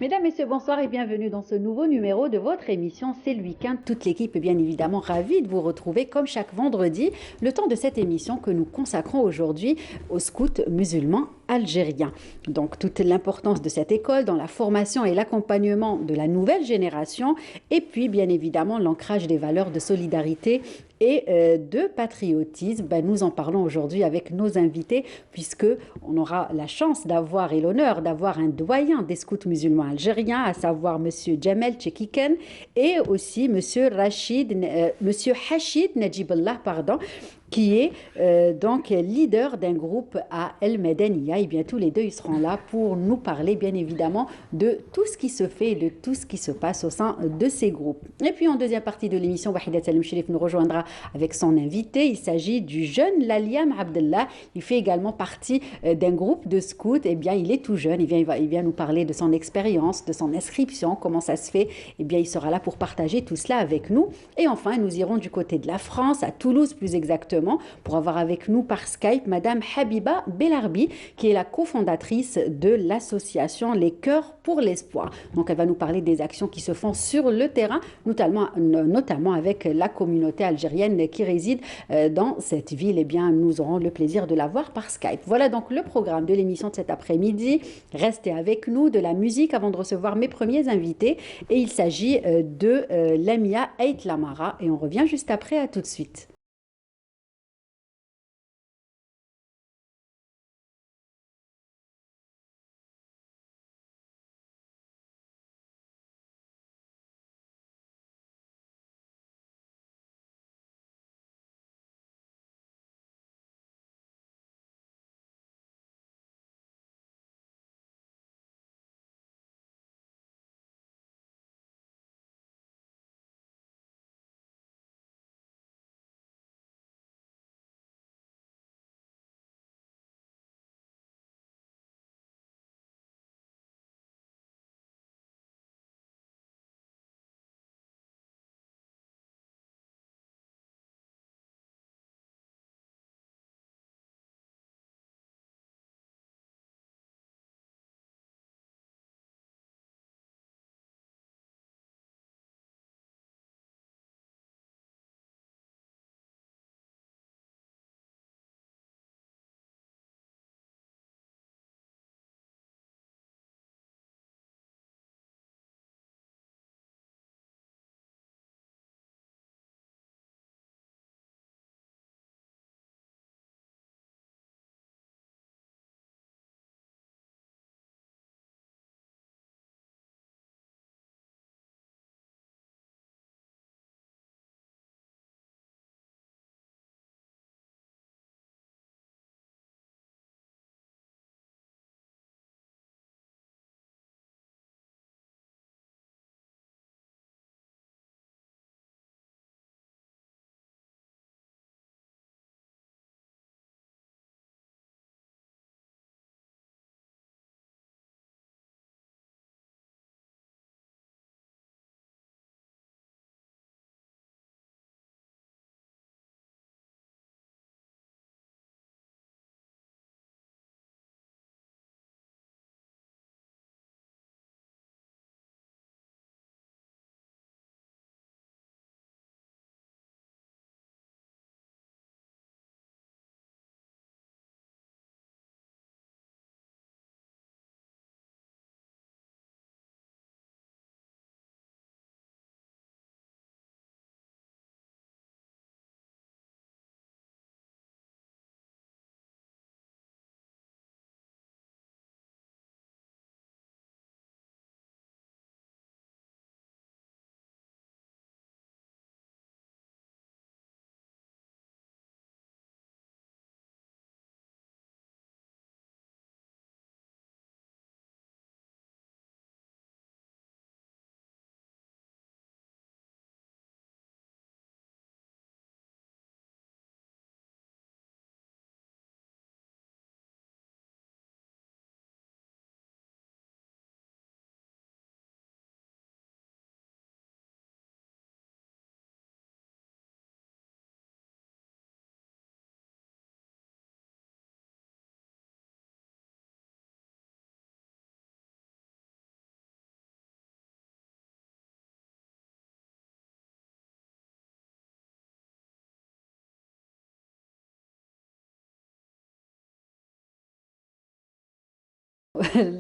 Mesdames, Messieurs, bonsoir et bienvenue dans ce nouveau numéro de votre émission C'est le week-end. Toute l'équipe est bien évidemment ravie de vous retrouver comme chaque vendredi, le temps de cette émission que nous consacrons aujourd'hui aux scouts musulmans algériens. Donc toute l'importance de cette école dans la formation et l'accompagnement de la nouvelle génération et puis bien évidemment l'ancrage des valeurs de solidarité et de patriotisme. Nous en parlons aujourd'hui avec nos invités puisque on aura la chance d'avoir et l'honneur d'avoir un doyen des scouts musulmans algériens, à savoir Monsieur Jamel Tchekiken et aussi Monsieur Hachid Najiballah, pardon, qui est donc leader d'un groupe à El Medenia. Et bien tous les deux, ils seront là pour nous parler bien évidemment de tout ce qui se fait et de tout ce qui se passe au sein de ces groupes. Et puis en deuxième partie de l'émission, Wahida Salim Chérif nous rejoindra avec son invité. Il s'agit du jeune Laliam Abdellah. Il fait également partie d'un groupe de scouts. Eh bien, il est tout jeune. Il vient nous parler de son expérience, de son inscription, comment ça se fait. Eh bien, il sera là pour partager tout cela avec nous. Et enfin, nous irons du côté de la France, à Toulouse plus exactement, pour avoir avec nous par Skype Madame Habiba Belarbi, qui est la cofondatrice de l'association Les Cœurs pour l'Espoir. Donc, elle va nous parler des actions qui se font sur le terrain, notamment avec la communauté algérienne qui réside dans cette ville. Eh bien, nous aurons le plaisir de la voir par Skype. Voilà donc le programme de l'émission de cet après-midi. Restez avec nous, de la musique avant de recevoir mes premiers invités. Et il s'agit de Lamia Ait Lamara. Et on revient juste après, à tout de suite.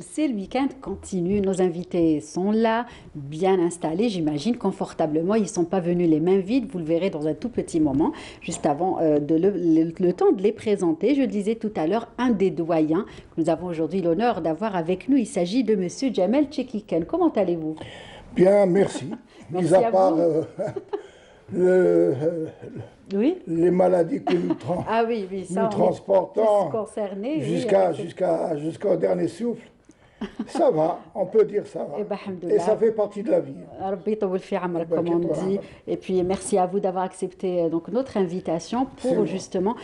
C'est le week-end continue, nos invités sont là, bien installés, j'imagine, confortablement. Ils ne sont pas venus les mains vides, vous le verrez dans un tout petit moment, juste avant le temps de les présenter. Je le disais tout à l'heure, un des doyens que nous avons aujourd'hui l'honneur d'avoir avec nous, il s'agit de Monsieur Jamel Tchekiken. Comment allez-vous? Bien, merci. Mis Merci à à part vous. le- Oui? les maladies que Ah oui, oui, nous ça, on est tous transportons concernés. Oui, avec cette... jusqu'au dernier souffle, ça va, on peut dire ça Eh va. ben, Et ça alhamdoulilah. fait partie de la vie. Rabbi يطول في عمرك, Ben, comme on qu'est-ce dit. Et puis merci à vous d'avoir accepté donc notre invitation C'est pour moi. justement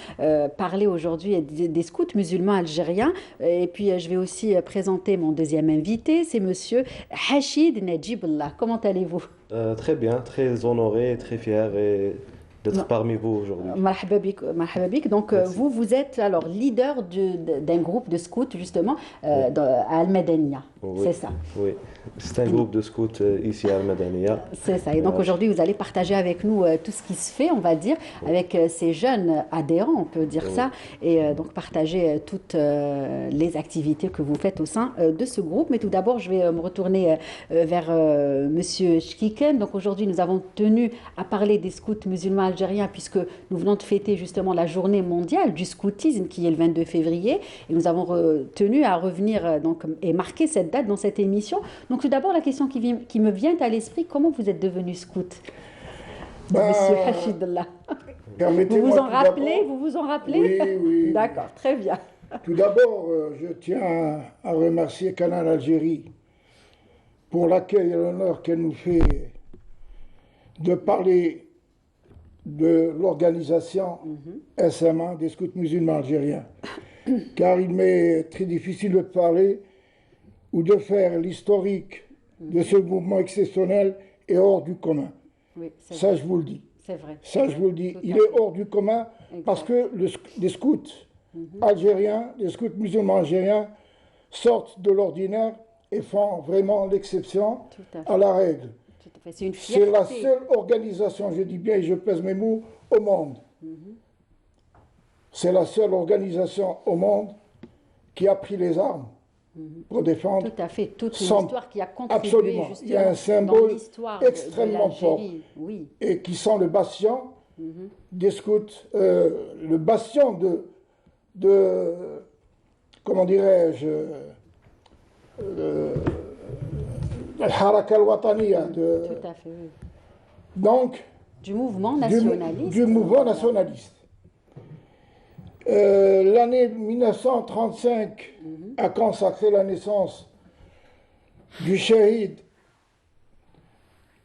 parler aujourd'hui des scouts musulmans algériens. Et puis je vais aussi présenter mon deuxième invité, c'est Monsieur Hachid Najibullah. Comment allez-vous? Très bien, très honoré, très fier d'être parmi vous aujourd'hui. Marhaba bik, marhaba bik. Donc Merci. vous êtes alors leader d'un groupe de scouts justement Oui, à Al-Madaniya. oui, C'est ça. oui. C'est un groupe de scouts ici à Al-Madaniya. C'est ça. Et donc Euh, aujourd'hui, vous allez partager avec nous tout ce qui se fait, on va dire, oui, avec ces jeunes adhérents, on peut dire oui, ça, et donc partager toutes les activités que vous faites au sein de ce groupe. Mais tout d'abord, je vais me retourner vers Monsieur Chkiken. Donc aujourd'hui, nous avons tenu à parler des scouts musulmans algériens puisque nous venons de fêter justement la journée mondiale du scoutisme qui est le 22 février. Et nous avons tenu à revenir donc, et marquer cette date dans cette émission. Donc tout d'abord, la question qui me vient à l'esprit, comment vous êtes devenu scout, Monsieur Ben, Hachidallah? Vous vous permettez-moi en tout rappelez? d'abord, Vous vous en rappelez? oui, oui, oui. D'accord, très bien. Tout d'abord, je tiens à remercier Canal Algérie pour l'accueil et l'honneur qu'elle nous fait de parler de l'organisation SMA des scouts musulmans algériens. Car il m'est très difficile de parler ou de faire l'historique de ce mouvement exceptionnel et hors du commun. Oui, c'est Ça, vrai, je vous le dis. c'est vrai, Ça, je vous le dis. tout Il à est fait. hors du commun parce Exact. que les scouts algériens, les scouts musulmans algériens sortent de l'ordinaire et font vraiment l'exception Tout à à fait, la règle. tout à fait. C'est une C'est la fierté. seule organisation, je dis bien et je pèse mes mots, au monde. C'est la seule organisation au monde qui a pris les armes pour défendre Tout à fait, toute une son... histoire qui a contribué Absolument. Il y a justement un dans symbole l'histoire de extrêmement fort l'Algérie. Oui, et qui sont le bastion des scouts, le bastion de comment dirais-je, al-Haraka al-Wataniya, tout à fait, oui. donc Du mouvement du nationaliste. mouvement nationaliste. L'année 1935 a consacré la naissance du shahid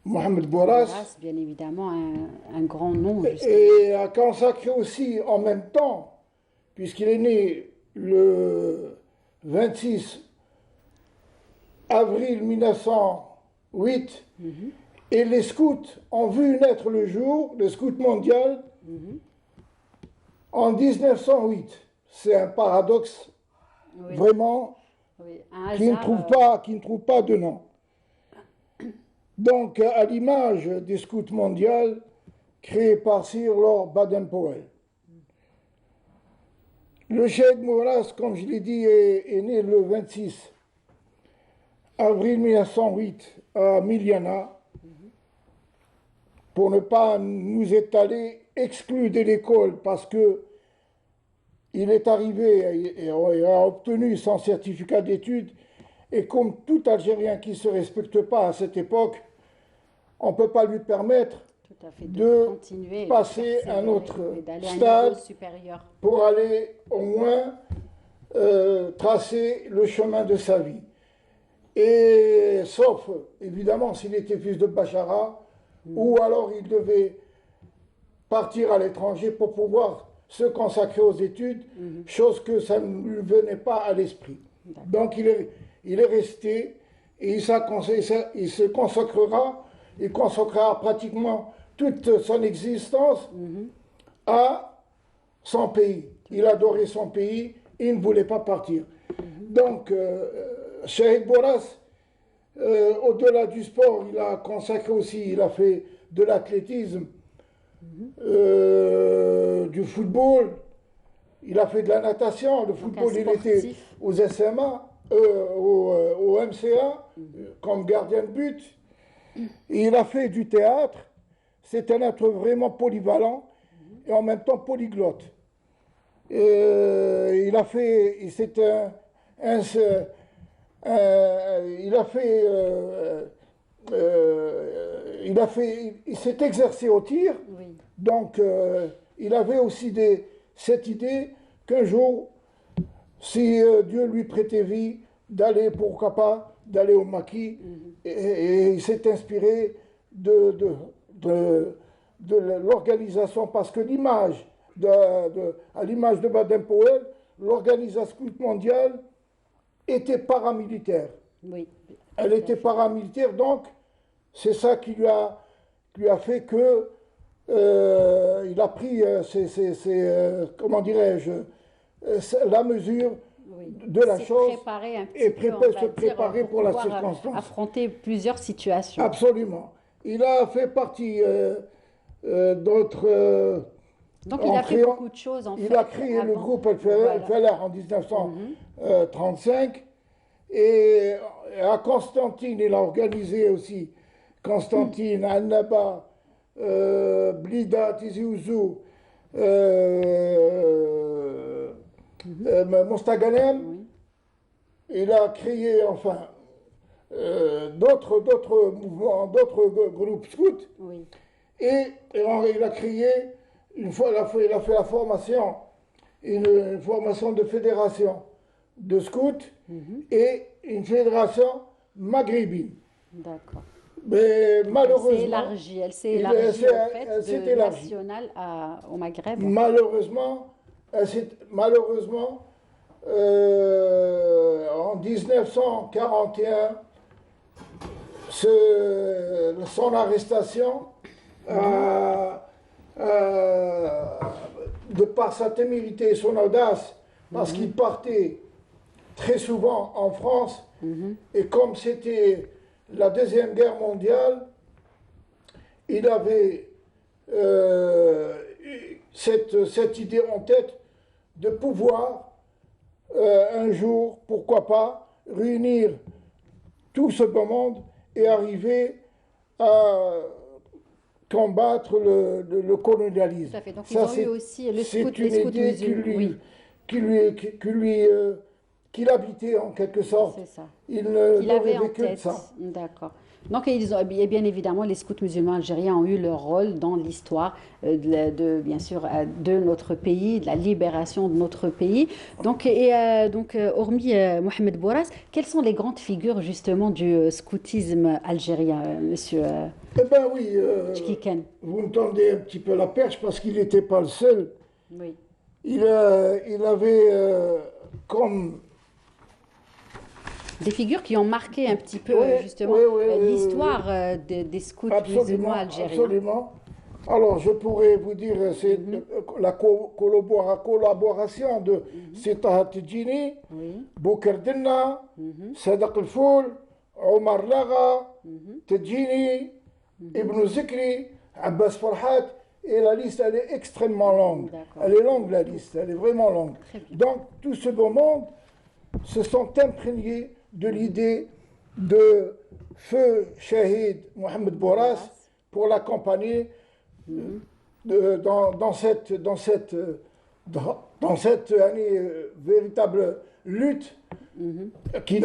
Mohamed Bouras Grâce, bien évidemment, un grand nom, justement. et a consacré aussi en même temps, puisqu'il est né le 26 avril 1908, et les scouts ont vu naître le jour, le scout mondial, en 1908. C'est un paradoxe Oui, vraiment oui, un qui ne hasard. trouve pas de nom. Donc, à l'image des scouts mondiaux créés par Sir Lord Baden-Powell. Le Cheikh Mouras, comme je l'ai dit, est né le 26 avril 1908 à Miliana, pour ne pas nous étaler, exclu de l'école parce que il est arrivé et a obtenu son certificat d'études. Et comme tout Algérien qui ne se respecte pas à cette époque, on ne peut pas lui permettre Tout à fait, de continuer, et de passer à un persévérer autre et d'aller à un niveau stade supérieur. pour aller au moins tracer le chemin de sa vie. Et sauf, évidemment, s'il était fils de Bachara, ou alors il devait partir à l'étranger pour pouvoir se consacrer aux études, chose que ça ne lui venait pas à l'esprit. Donc il est resté et il se consacrera pratiquement toute son existence à son pays. Il adorait son pays, il ne voulait pas partir. Donc, Cheikh Boras, au-delà du sport, il a consacré aussi, il a fait de l'athlétisme, du football, il a fait de la natation. Le Donc un football, il était sportif. aux SMA. au MCA comme gardien de but. Il a fait du théâtre. C'est un être vraiment polyvalent et en même temps polyglotte. Il a fait, il s'est exercé au tir. Oui. Donc, il avait aussi cette idée qu'un jour, si Dieu lui prêtait vie, d'aller, pourquoi pas, d'aller au maquis. Et il s'est inspiré de l'organisation, parce que à l'image de Baden-Powell, l'organisation mondiale était paramilitaire. Oui. Elle était paramilitaire, donc c'est ça qui lui a fait que il a pris comment dirais-je, la mesure de la chose et se préparer pour la circonstance. Affronter plusieurs situations. Absolument. Il a fait partie d'autres. Donc il a fait beaucoup de choses en fait. Il a créé le groupe El-Falah en 1935 et à Constantine, il a organisé aussi Constantine, Annaba, Blida, Tizi Ouzou, Mostaganem. Il a créé enfin d'autres mouvements, d'autres groupes scouts. Oui. Et il a créé, une fois, il a fait la formation, une formation de fédération de scouts et une fédération maghrébine. D'accord. Mais malheureusement, elle s'est élargie en fait, de national au Maghreb. Malheureusement, en 1941, son arrestation, de par sa témérité et son audace, parce qu'il partait très souvent en France, et comme c'était la Deuxième Guerre mondiale, il avait cette idée en tête de pouvoir un jour, pourquoi pas, réunir tout ce beau monde et arriver à combattre le colonialisme. Tout à fait. Donc ça, ils ont eu aussi les scouts musulmans. Qu'il habitait en quelque sorte. C'est ça. Il n'avait en que de tête. ça. D'accord. Donc, et bien évidemment, les scouts musulmans algériens ont eu leur rôle dans l'histoire bien sûr, de notre pays, de la libération de notre pays. Donc, hormis Mohamed Bouras, quelles sont les grandes figures justement du scoutisme algérien, monsieur Eh bien oui, Tchikiken? vous me tendez un petit peu la perche parce qu'il n'était pas le seul. Oui. Il avait comme... Des figures qui ont marqué un petit peu justement l'histoire des scouts musulmans algériens. Absolument. Alors je pourrais vous dire, c'est la collaboration de Sita Tidjini, Bouker Denna, Sadaq El-Foul, Omar Laga, Tidjini, Ibn Zikri, Abbas Farhat, et la liste elle est extrêmement longue. Elle est longue la liste, elle est vraiment longue. Donc tout ce beau monde se sont imprégnés de l'idée de feu Shahid Mohamed Bouras pour l'accompagner dans cette véritable lutte qui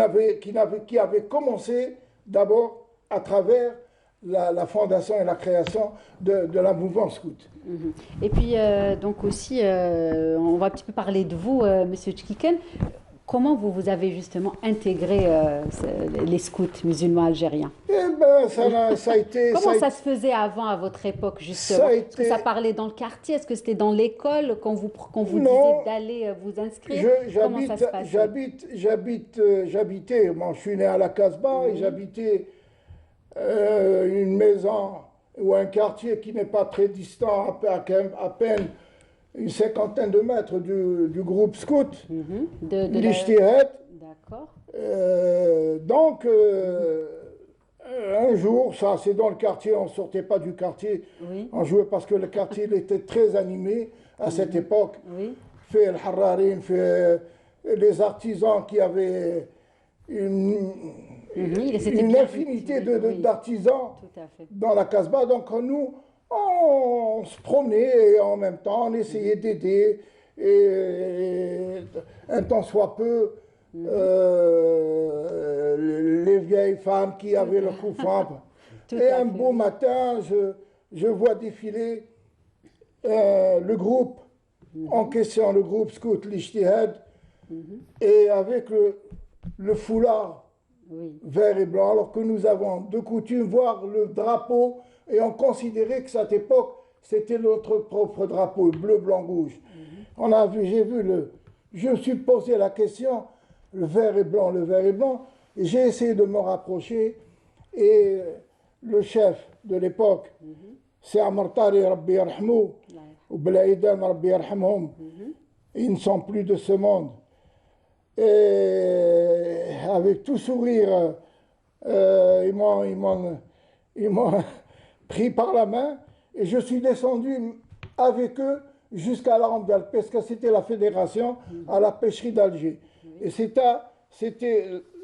avait commencé d'abord à travers la fondation et la création de la mouvance scout. Et puis donc aussi, on va un petit peu parler de vous, monsieur Tchikiken. Comment vous avez justement intégré les scouts musulmans algériens? Eh ben, ça a été... Comment ça se faisait avant, à votre époque, justement? Est-ce que ça parlait dans le quartier? Est-ce que c'était dans l'école qu'on vous disait d'aller vous inscrire? Comment ça se passait? J'habitais, moi je suis né à la Casbah, et j'habitais une maison ou un quartier qui n'est pas très distant, à peine une cinquantaine de mètres du groupe scout, l'Ijtihad. D'accord. Donc, un jour, ça c'est dans le quartier, on ne sortait pas du quartier, on jouait parce que le quartier il était très animé à cette époque. Fait el Harrarin, fait les artisans qui avaient une, C'était une bien infinité cultivé, oui, d'artisans tout à fait. dans la Casbah. Donc nous, on se promenait et en même temps on essayait d'aider et un temps soit peu les vieilles femmes qui avaient le coup franc. Tout Et à un fait, beau oui. matin, je vois défiler le groupe en question, le groupe Scout l'Ijtihad, et avec le foulard Oui, vert et blanc, alors que nous avons de coutume voir le drapeau, et on considérait que cette époque, c'était notre propre drapeau, bleu, blanc, rouge. On a vu, je me suis posé la question, le vert et blanc, le vert et blanc, et j'ai essayé de me rapprocher, et le chef de l'époque, c'est Amar Tari, Rabbi Yarhamou, ou Belaïdan, Rabbi Yarhamhum, ils ne sont plus de ce monde. Et avec tout sourire, ils m'ont pris par la main et je suis descendu avec eux jusqu'à la rampe d'Alpes, parce que c'était la fédération à la pêcherie d'Alger. Et c'était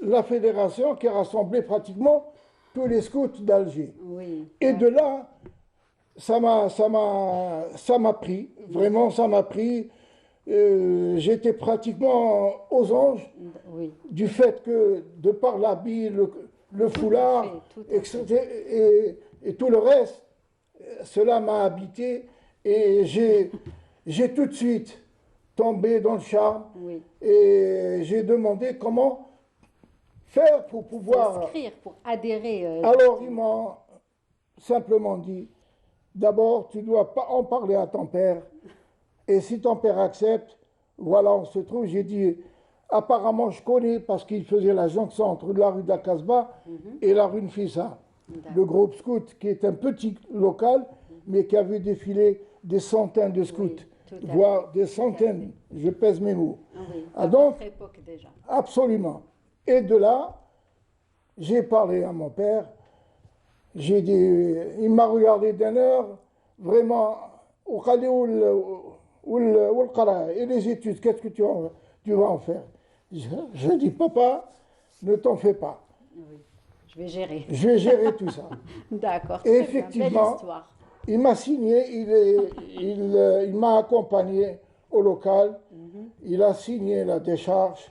la fédération qui rassemblait pratiquement tous les scouts d'Alger. oui, Et de là, ça m'a pris, vraiment ça m'a pris. J'étais pratiquement aux anges oui, du fait que, de par l'habit, le foulard, tout à fait. et tout le reste, cela m'a habité et j'ai tout de suite tombé dans le charme Oui. et j'ai demandé comment faire pour pouvoir. S'inscrire pour adhérer. Alors ils m'ont simplement dit, d'abord tu dois pas en parler à ton père. Et si ton père accepte, voilà, on se trouve. J'ai dit, apparemment, je connais parce qu'il faisait la jonction entre la rue d'Akasba et la rue Nfissa. Le groupe scout, qui est un petit local, mais qui avait défilé des centaines de scouts, tout à voire des centaines. Je pèse mes mots. Oui, Ah, à donc, votre époque déjà. absolument. Et de là, j'ai parlé à mon père. J'ai dit, il m'a regardé d'un air vraiment. Et les études, qu'est-ce que tu vas en faire? Je dis, papa, ne t'en fais pas. Oui, je vais gérer. Je vais gérer tout ça. D'accord, Et très bien, belle effectivement, histoire. il m'a signé, il m'a accompagné au local, il a signé la décharge,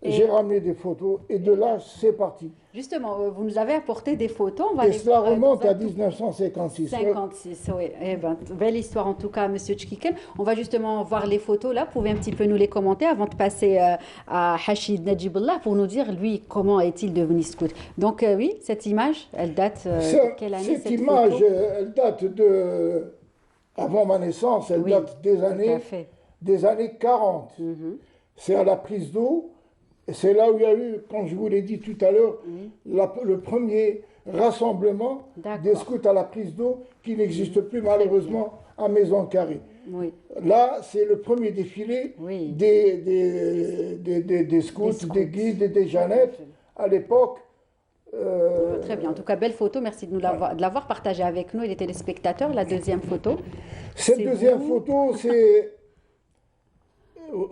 j'ai ramené des photos, et de là, c'est parti. Justement, vous nous avez apporté des photos. On va Et les cela voir remonte dans un à tout- 1956. 56, oui. Eh ben, belle histoire en tout cas, Monsieur Tchkiken. On va justement voir les photos là. Vous pouvez un petit peu nous les commenter avant de passer à Hachid Najibullah pour nous dire, lui, comment est-il devenu scout. Donc, oui, cette image, elle date de quelle année Cette cette image, photo? elle date avant ma naissance, elle Oui, date tout à fait. des années 40. C'est à la prise d'eau, et c'est là où il y a eu, comme je vous l'ai dit tout à l'heure, le premier rassemblement D'accord. des scouts à la prise d'eau qui n'existe plus malheureusement à Maison Carrée. Oui, Là, c'est le premier défilé Oui. des scouts, Des scouts. des guides et des jeannettes à l'époque. très bien. En tout cas, belle photo. Merci de de l'avoir partagée avec nous et les téléspectateurs. La deuxième photo. Cette c'est deuxième vous. photo, c'est.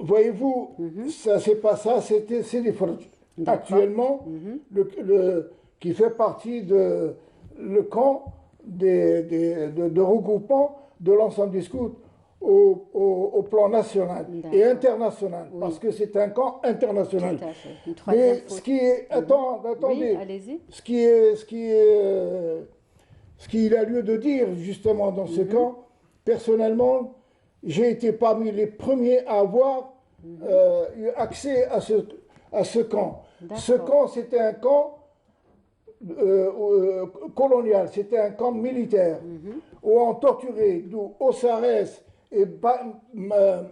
Voyez-vous, ça c'est pas ça, c'est des photos. D'accord. Actuellement, qui fait partie le camp de regroupement de l'ensemble des scouts au plan national et D'accord. international, parce que c'est un camp international. Tout à fait. Une troisième Mais photo. ce qui est. Attendez. Oui, allez-y. Ce qu'il a lieu de dire justement dans ce camp, personnellement, j'ai été parmi les premiers à avoir eu accès à ce camp. Ce camp, c'était un camp colonial, c'était un camp militaire où on torturait, d'où Ossarès et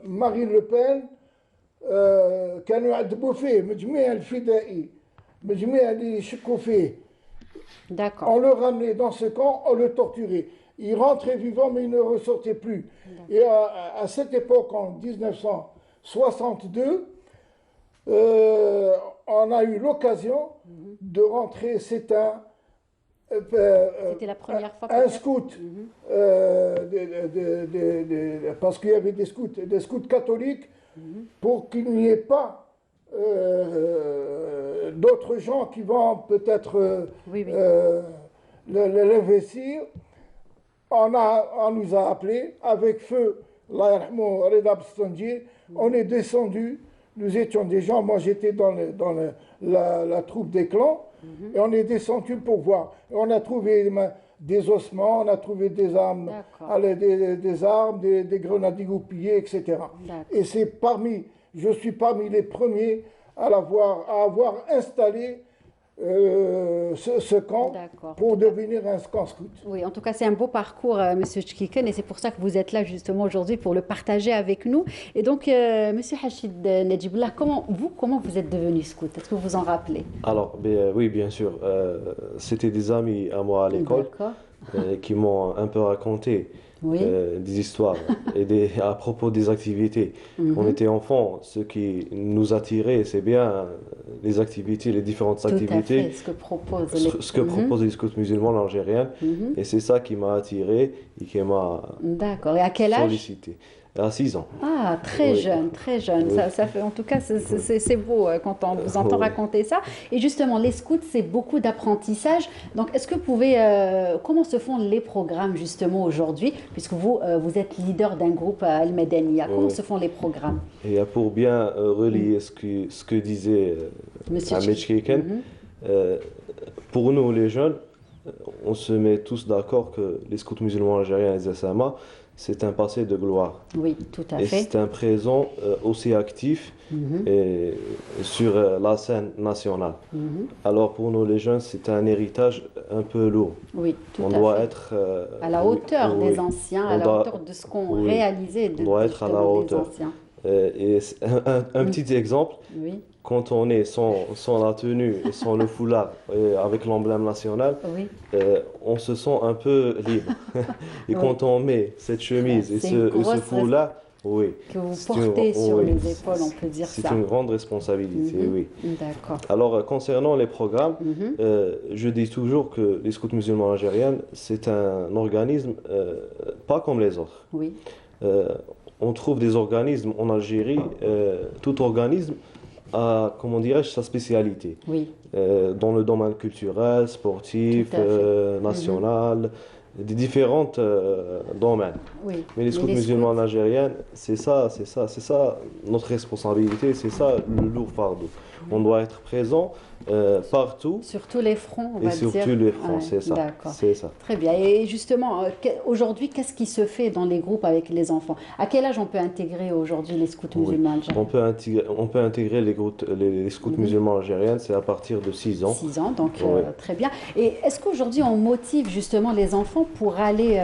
Marine Le Pen كانوا يعذبوا فيه مجميع الفدائي مجميع اللي يشكوا فيه. D'accord. On le ramenait dans ce camp, on le torturait. Il rentrait vivant, mais il ne ressortait plus. Et à cette époque, en 1962, on a eu l'occasion de rentrer. C'était la première fois un peut-être. scout, parce qu'il y avait des scouts catholiques, pour qu'il n'y ait pas d'autres gens qui vont peut-être Oui, oui. l'investir. On nous a appelés avec feu, Allah yarhamou, Reda Bastandji. On est descendu. Nous étions des gens, moi j'étais dans la troupe des clans, et on est descendu pour voir. Et on a trouvé des ossements, on a trouvé des armes, D'accord. allez, des armes, des grenades dégoupillées, etc. D'accord. Et je suis parmi les premiers à avoir installé ce camp D'accord. pour devenir un camp scout. Oui, en tout cas, c'est un beau parcours, Monsieur Chkiken, et c'est pour ça que vous êtes là justement aujourd'hui pour le partager avec nous. Et donc, Monsieur Hachid Nedjiboullah, comment vous êtes devenu scout? Est-ce que vous vous en rappelez? Alors, oui, bien sûr. C'était des amis à moi à l'école D'accord. qui m'ont un peu raconté Oui. des histoires et à propos des activités. On était enfants, ce qui nous attirait, c'est bien les activités, les différentes Tout à activités, fait, ce que propose ce que proposent les scouts musulmans algériens. Et c'est ça qui m'a attiré et qui m'a D'accord. Et à quel âge? sollicité. À 6 ans. Ah, très Oui. jeune, très jeune. Oui. Ça fait, en tout cas, c'est beau quand on vous entend Oui. raconter ça. Et justement, les scouts, c'est beaucoup d'apprentissage. Donc, est-ce que vous pouvez, comment se font les programmes justement aujourd'hui, puisque vous êtes leader d'un groupe à Al-Madaniya. Comment Oui. se font les programmes, Et pour bien relier ce que disait Monsieur Ahmed Chkiken, pour nous les jeunes, on se met tous d'accord que les scouts musulmans algériens et les SMA, c'est un passé de gloire. Oui, tout à Et fait. c'est un présent aussi actif et sur la scène nationale. Alors pour nous les jeunes, c'est un héritage un peu lourd. Oui, tout On à doit fait. être À la hauteur oui. des anciens, à On la doit- hauteur de ce qu'ont oui. réalisé On doit être à la justement les hauteur. anciens. Et un petit exemple, Oui, quand on est sans la tenue et sans le foulard et avec l'emblème national, oui. on se sent un peu libre. Et Oui. quand on met cette chemise et C'est une ce grosse foulard, oui, Que vous c'est portez sur oui, les épaules, on peut dire c'est ça. une grande responsabilité, Mhm. oui. D'accord. Alors, concernant les programmes, Mhm. je dis toujours que les scouts musulmans algériens, c'est un organisme pas comme les autres. Oui, Euh, on trouve des organismes en Algérie, tout organisme a, comment dirais-je, sa spécialité. oui, Dans le domaine culturel, sportif, Tout à fait. national, des différents domaines. oui. Mais les scouts musulmans algériens, c'est ça notre responsabilité, c'est ça le lourd fardeau. On doit être présent partout Sur tous les fronts, on et va sur dire. tous les fronts, Ouais, c'est ça. D'accord. C'est ça. Très bien. Et justement, aujourd'hui, qu'est-ce qui se fait dans les groupes avec les enfants? À quel âge on peut intégrer aujourd'hui les scouts Oui. musulmans algériens? On peut intégrer les scouts musulmans algériens, c'est à partir de 6 ans. 6 ans, donc Oui. très bien. Et est-ce qu'aujourd'hui on motive justement les enfants pour aller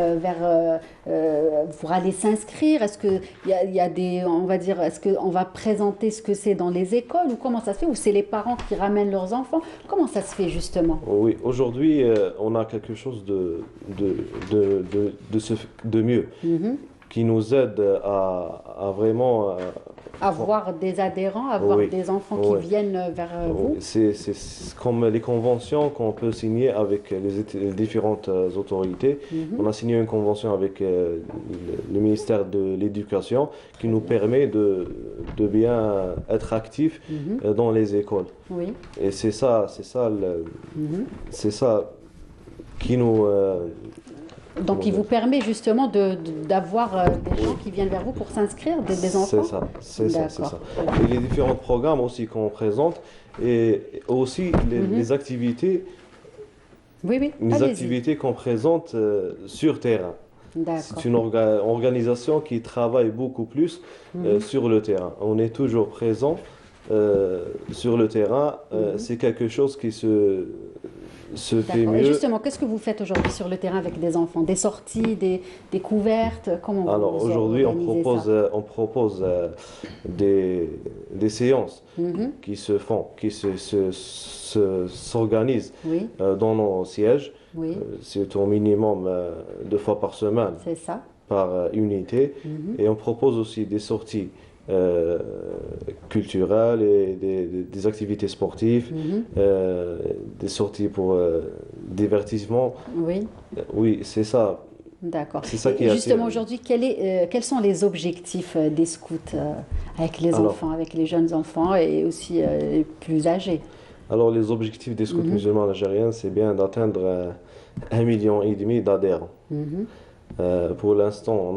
pour aller s'inscrire? Est-ce que il y a des, on va dire, est-ce qu'on va présenter ce que c'est dans les écoles ou comment ça se fait? Ou c'est les parents qui ramènent leurs enfants? Comment ça se fait justement? Oui, aujourd'hui, on a quelque chose de mieux qui nous aide à vraiment. Avoir des adhérents, avoir Oui. des enfants Oui. qui viennent vers vous? C'est comme les conventions qu'on peut signer avec les différentes autorités. On a signé une convention avec le ministère de l'Éducation qui nous permet de bien être actifs dans les écoles. Oui. Et c'est ça qui nous. Donc, il vous permet justement d'avoir des gens qui viennent vers vous pour s'inscrire, des enfants? C'est ça. D'accord. Et les différents programmes aussi qu'on présente et aussi les activités, Oui, oui, les allez-y. activités qu'on présente sur terrain. D'accord. C'est une organisation qui travaille beaucoup plus sur le terrain. On est toujours présent sur le terrain. C'est quelque chose qui se fait D'accord. Et mieux. justement, qu'est-ce que vous faites aujourd'hui sur le terrain avec des enfants? Des sorties, des couvertes? Comment Alors vous aujourd'hui, organisez ça? on propose des séances qui se font, qui s'organisent Oui, dans nos sièges. oui, C'est au minimum 2 fois par semaine c'est ça. par unité. Et on propose aussi des sorties culturelles et des activités sportives, des sorties pour divertissement. Oui, Oui, c'est ça. D'accord. C'est ça Et qui est justement, assez... aujourd'hui, quels sont les objectifs des scouts avec les Alors, enfants, avec les jeunes enfants et aussi les plus âgés? alors, les objectifs des scouts Mhm, musulmans algériens, c'est bien d'atteindre 1,5 million d'adhérents. mhm. Pour l'instant, en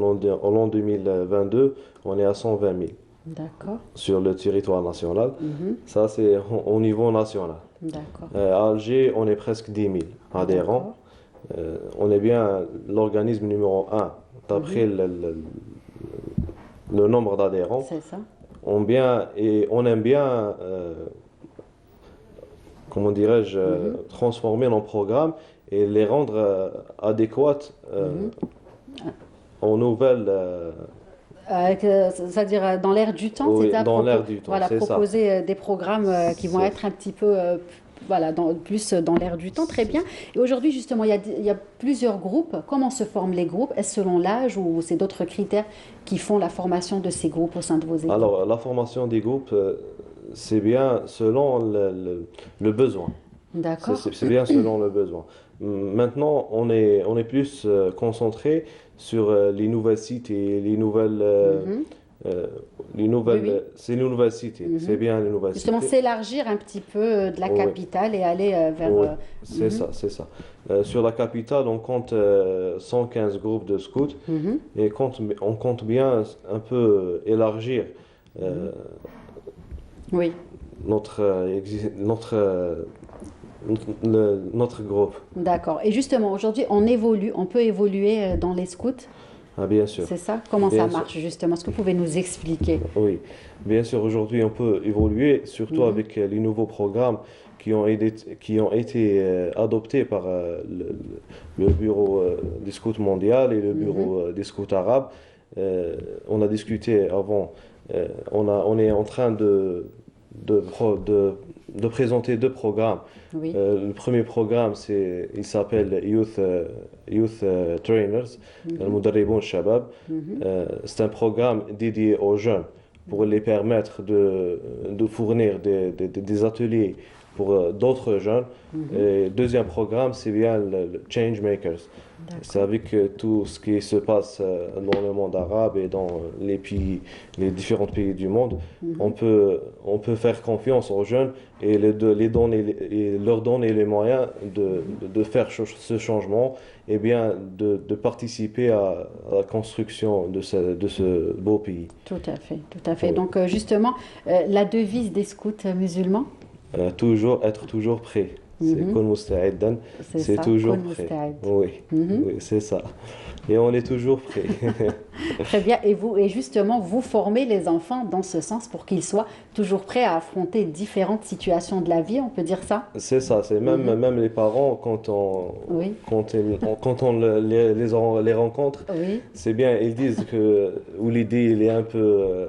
l'an 2022, on est à 120 000 D'accord. sur le territoire national. Mhm. Ça, c'est au niveau national. D'accord. À Alger, on est presque 10 000 adhérents. D'accord. On est bien l'organisme numéro un Mhm. d'après le nombre d'adhérents. C'est ça. On aime bien, comment dirais-je, Mhm, transformer nos programmes et les rendre adéquates mhm. aux nouvelles, C'est-à-dire dans l'air du temps, c'est oui, ça, dans l'air du temps, voilà, c'est ça. proposer des programmes qui vont C'est- être un petit peu voilà, plus dans l'air du temps, très bien. Et aujourd'hui, justement, il y a plusieurs groupes. Comment se forment les groupes? Est-ce selon l'âge ou c'est d'autres critères qui font la formation de ces groupes au sein de vos équipes? Alors, la formation des groupes, c'est bien selon le besoin. D'accord. C'est bien selon le besoin. Maintenant, on est plus concentré sur les nouvelles sites et Mhm. euh, Oui, oui. c'est les nouvelles cités. C'est Mhm. bien les nouvelles Justement, cités. s'élargir un petit peu de la Oui, capitale et aller vers... oui, c'est mhm, ça, c'est ça. Sur la capitale, on compte 115 groupes de scouts mhm, et on compte bien un peu élargir mhm. euh, Oui. notre groupe. D'accord. Et justement, aujourd'hui, on peut évoluer dans les scouts. Ah, bien sûr, C'est ça? Comment ça bien sûr. marche justement? Est-ce que vous pouvez nous expliquer? Oui, bien sûr, aujourd'hui, on peut évoluer, surtout Mhm, avec les nouveaux programmes qui ont été adoptés par le Bureau des scouts mondial et le mhm. Bureau des scouts arabes. On a discuté avant, on est en train de, pro- de, de présenter deux programmes. Oui. Le premier programme, il s'appelle Youth Trainers, Mhm, المدربون الشباب. mhm, C'est un programme dédié aux jeunes pour les permettre de fournir des ateliers pour d'autres jeunes. mhm. Et deuxième programme, c'est bien le Change Makers. C'est D'accord. avec tout ce qui se passe dans le monde arabe et dans les différents pays du monde, Mhm. on peut faire confiance aux jeunes et et leur donner les moyens de faire ce changement et bien de participer à la construction de ce beau pays. Tout à fait, tout à fait. Oui. Donc justement, la devise des scouts musulmans, Être toujours prêt. C'est mhm, Kun Musta'iddan, c'est c'est ça, toujours Kun prêt. Musta'id. Oui, Mhm. oui, c'est ça. Et on est toujours prêt. Très bien. Et justement, vous formez les enfants dans ce sens pour qu'ils soient toujours prêts à affronter différentes situations de la vie, on peut dire ça? C'est ça, c'est Mhm. même les parents, Oui, quand on les rencontre, oui. c'est bien, ils disent que Oulidi, Timide il est un peu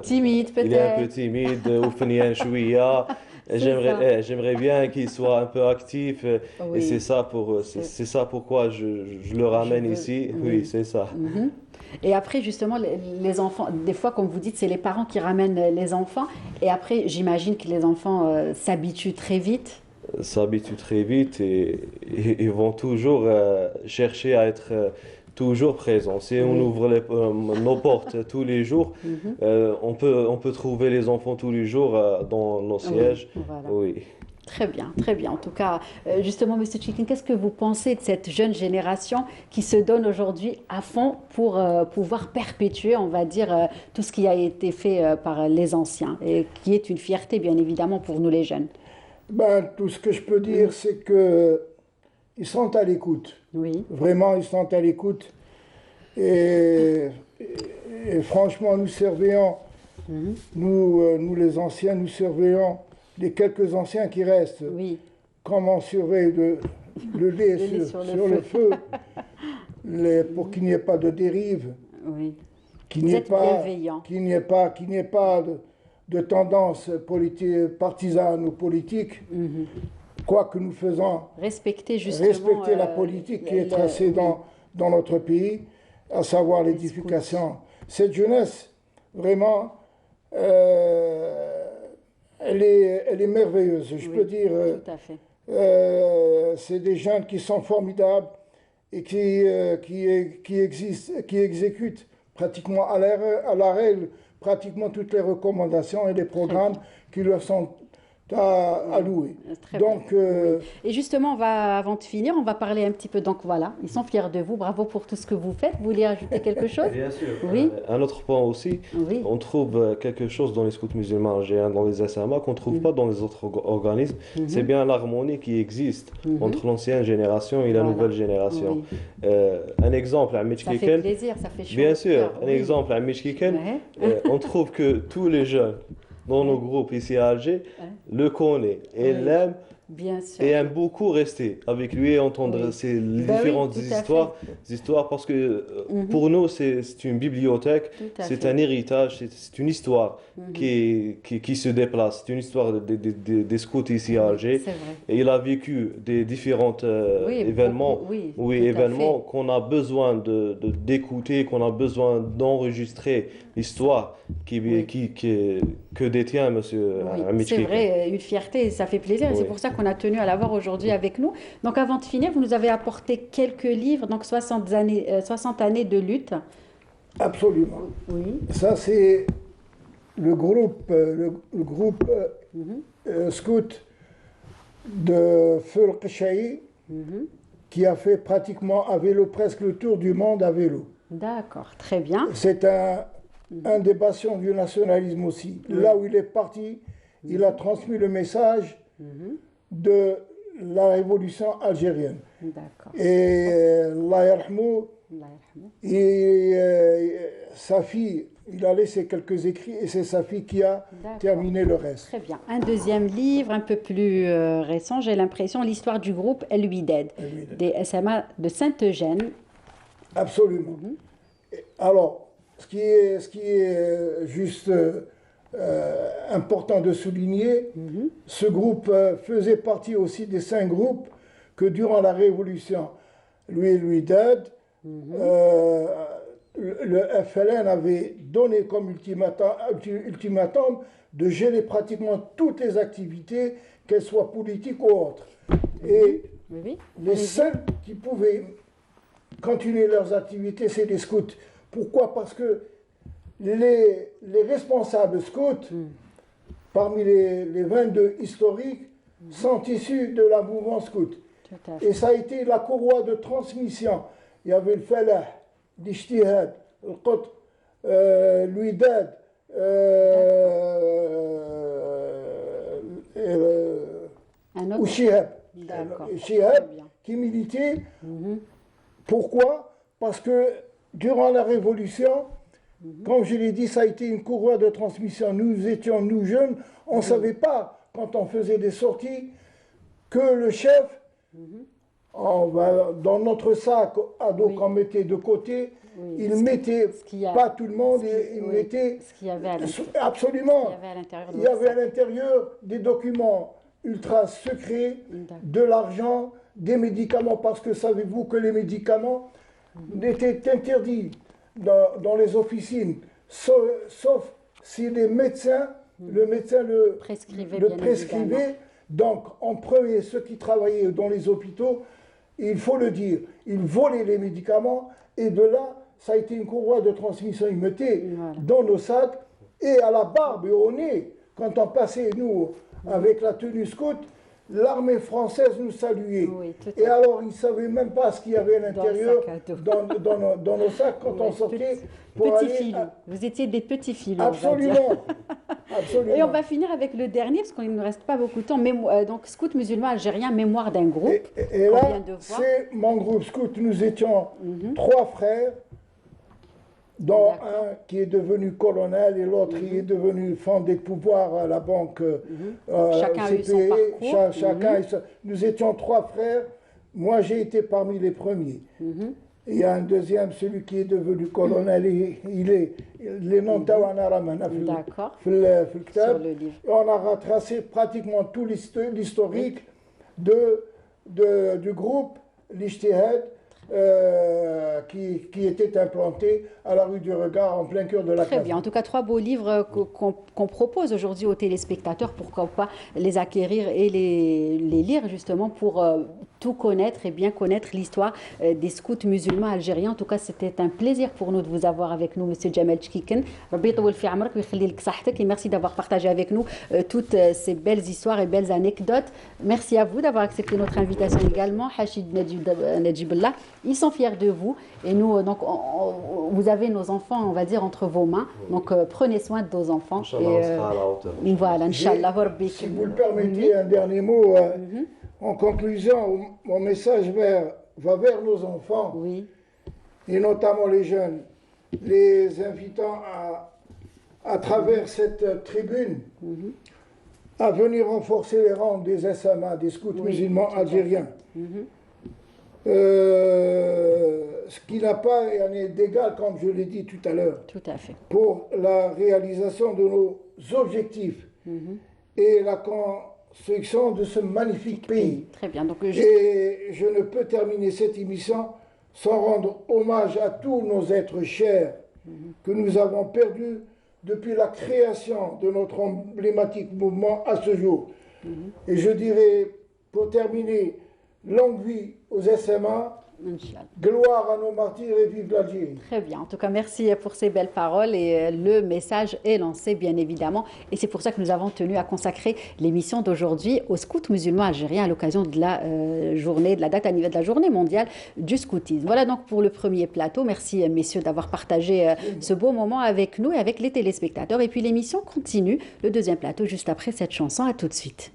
peut-être. timide, ou fnian chouïa. C'est ça. J'aimerais bien qu'il soit un peu actif, et Oui. C'est- c'est ça pourquoi je le Je ramène veux, ici. Oui, oui. c'est ça. Mhm. Et après, justement, les enfants, des fois, comme vous dites, c'est les parents qui ramènent les enfants. Et après, j'imagine que les enfants s'habituent très vite. S'habituent très vite et ils vont toujours chercher à être toujours présents. Si on Oui. ouvre nos portes tous les jours, Mhm. on peut trouver les enfants tous les jours dans nos Oui, sièges. voilà. Oui. Très bien, très bien. En tout cas, justement, Monsieur Chicken, qu'est-ce que vous pensez de cette jeune génération qui se donne aujourd'hui à fond pour pouvoir perpétuer, on va dire, tout ce qui a été fait par les anciens et qui est une fierté, bien évidemment, pour nous les jeunes. Ben, tout ce que je peux Mhm. dire, c'est que ils sont à l'écoute. Oui. Vraiment, ils sont à l'écoute. Et, et franchement, nous surveillons, Mhm. nous les anciens, nous surveillons les quelques anciens qui restent. Oui. Comme on surveille le lait Le lait sur le sur le feu. feu, pour qu'il n'y ait pas de dérive, Oui. qu'il Vous n'y ait êtes pas, bienveillant. qu'il n'y ait pas de tendance partisane ou politique. Mhm. Quoi que nous faisons, Respecter justement respecter la politique qui est tracée oui, dans notre pays, à savoir les scouts. l'édification. Cette jeunesse, vraiment, euh, elle est merveilleuse. Je peux Oui, dire, tout à fait. c'est des jeunes qui sont formidables et qui exécute pratiquement à la règle pratiquement toutes les recommandations et les programmes qui leur sont alloués. Donc, et justement, avant de finir, on va parler un petit peu. Donc voilà, ils sont fiers de vous. Bravo pour tout ce que vous faites. Vous voulez ajouter quelque chose? Bien sûr. Oui. Un autre point aussi, Oui. on trouve quelque chose dans les scouts musulmans algériens, dans les SMA, qu'on ne trouve pas dans les autres organismes. C'est bien l'harmonie qui existe entre l'ancienne génération et la nouvelle génération. Oui. Un exemple, à Ça fait plaisir, ça fait chaud. bien sûr, cœur, un exemple, à Michkiken, on trouve que tous les jeunes dans nos groupes ici à Alger le connaissent et l'aiment. Bien sûr. Et aime beaucoup rester avec lui et entendre ses différentes histoires parce que pour nous, c'est une bibliothèque, c'est un héritage, c'est une histoire qui se déplace. C'est une histoire des scouts ici à Alger. C'est vrai. Et il a vécu des différents événements, événements qu'on a besoin d'écouter, qu'on a besoin d'enregistrer l'histoire que détient Monsieur Hamid C'est vrai, une fierté, et ça fait plaisir. Et c'est pour ça qu'on a tenu à l'avoir aujourd'hui avec nous. Donc avant de finir, vous nous avez apporté quelques livres, donc 60 années de lutte. Absolument. Oui. Ça, c'est le groupe scout de Feu Qchaï qui a fait pratiquement à vélo presque le tour du monde à vélo. D'accord, très bien. C'est un des bastions du nationalisme aussi. Là où il est parti, il a transmis le message de la révolution algérienne. D'accord. Et Allah yarhamou, sa fille, il a laissé quelques écrits et c'est sa fille qui a terminé le reste. Très bien. Un deuxième livre, un peu plus récent, j'ai l'impression, l'histoire du groupe El Ouidad, des SMA de Saint-Eugène. Absolument. Alors, ce qui est juste important de souligner, ce groupe faisait partie aussi des 5 groupes que durant la Révolution, El Ouidad, le FLN avait donné comme ultimatum de geler pratiquement toutes les activités, qu'elles soient politiques ou autres. Et les seuls qui pouvaient continuer leurs activités, c'est les scouts. Pourquoi? Parce que les responsables scouts, parmi les 22 historiques, sont issus de la mouvance scout. Et ça a été la courroie de transmission. Il y avait le Falah, l'Ijtihad, le Qutb, l'Ouidad, ou Shihab, qui militaient. Pourquoi? Parce que durant la Révolution, comme je l'ai dit, ça a été une courroie de transmission. Nous étions, nous jeunes, on ne savait pas, quand on faisait des sorties, que le chef, dans notre sac à dos qu'on mettait de côté, il mettait, pas tout le monde, il mettait... Ce qu'il y avait à l'intérieur. Absolument. Il y avait à l'intérieur des documents ultra secrets, de l'argent, des médicaments, parce que savez-vous que les médicaments étaient interdits dans les officines, sauf si les médecins, le médecin le prescrivait. Donc, en premier, ceux qui travaillaient dans les hôpitaux, il faut le dire, ils volaient les médicaments, et de là, ça a été une courroie de transmission. Ils mettaient dans nos sacs, et à la barbe et au nez, quand on passait, nous, avec la tenue scout, l'armée française nous saluait. Et alors, ils ne savaient même pas ce qu'il y avait à l'intérieur, dans nos sacs, quand on sortait. Vous étiez des petits filous. Absolument. Absolument. Et on va finir avec le dernier, parce qu'il ne nous reste pas beaucoup de temps. Donc, Scout musulman algérien, mémoire d'un groupe. Et là, c'est mon groupe scout. Nous étions 3 frères, dont un qui est devenu colonel et l'autre qui est devenu fondé de pouvoir à la banque chacun a eu son parcours. Chacun nous étions 3 frères. Moi, j'ai été parmi les premiers. Il y a un deuxième, celui qui est devenu colonel, les noms D'accord. Sur le livre. On a retracé pratiquement tout l'historique du groupe, l'Ijtihad, qui était implanté à la rue du Regard, en plein cœur de la Très bien. En tout cas, 3 beaux livres qu'on propose aujourd'hui aux téléspectateurs. Pourquoi pas les acquérir et les lire justement pour tout connaître et bien connaître l'histoire des scouts musulmans algériens. En tout cas, c'était un plaisir pour nous de vous avoir avec nous, Monsieur Djemal Tchkiken. Et merci d'avoir partagé avec nous toutes ces belles histoires et belles anecdotes. Merci à vous d'avoir accepté notre invitation également. Hachid Nadjiballah, ils sont fiers de vous. Et nous, donc, vous avez nos enfants, on va dire, entre vos mains. Donc, prenez soin de nos enfants. Inch'Allah, on sera à la hauteur. Voilà, Inch'Allah. Si vous le permettez, un dernier mot. En conclusion, mon message va vers nos enfants, oui, et notamment les jeunes, les invitant à travers cette tribune à venir renforcer les rangs des SMA, des scouts musulmans algériens. Ce qui n'a pas rien d'égal, comme je l'ai dit tout à l'heure, pour la réalisation de nos objectifs et la construction de ce magnifique pays. Très bien. Donc, et je ne peux terminer cette émission sans rendre hommage à tous nos êtres chers que nous avons perdus depuis la création de notre emblématique mouvement à ce jour. Et je dirais, pour terminer, longue vie aux SMA, gloire à nos martyrs et vive l'Algérie. Très bien. En tout cas, merci pour ces belles paroles et le message est lancé, bien évidemment. Et c'est pour ça que nous avons tenu à consacrer l'émission d'aujourd'hui aux scouts musulmans algériens à l'occasion de la journée, de la date anniversaire de la journée mondiale du scoutisme. Voilà donc pour le premier plateau. Merci, messieurs, d'avoir partagé ce beau moment avec nous et avec les téléspectateurs. Et puis l'émission continue, le deuxième plateau, juste après cette chanson. À tout de suite.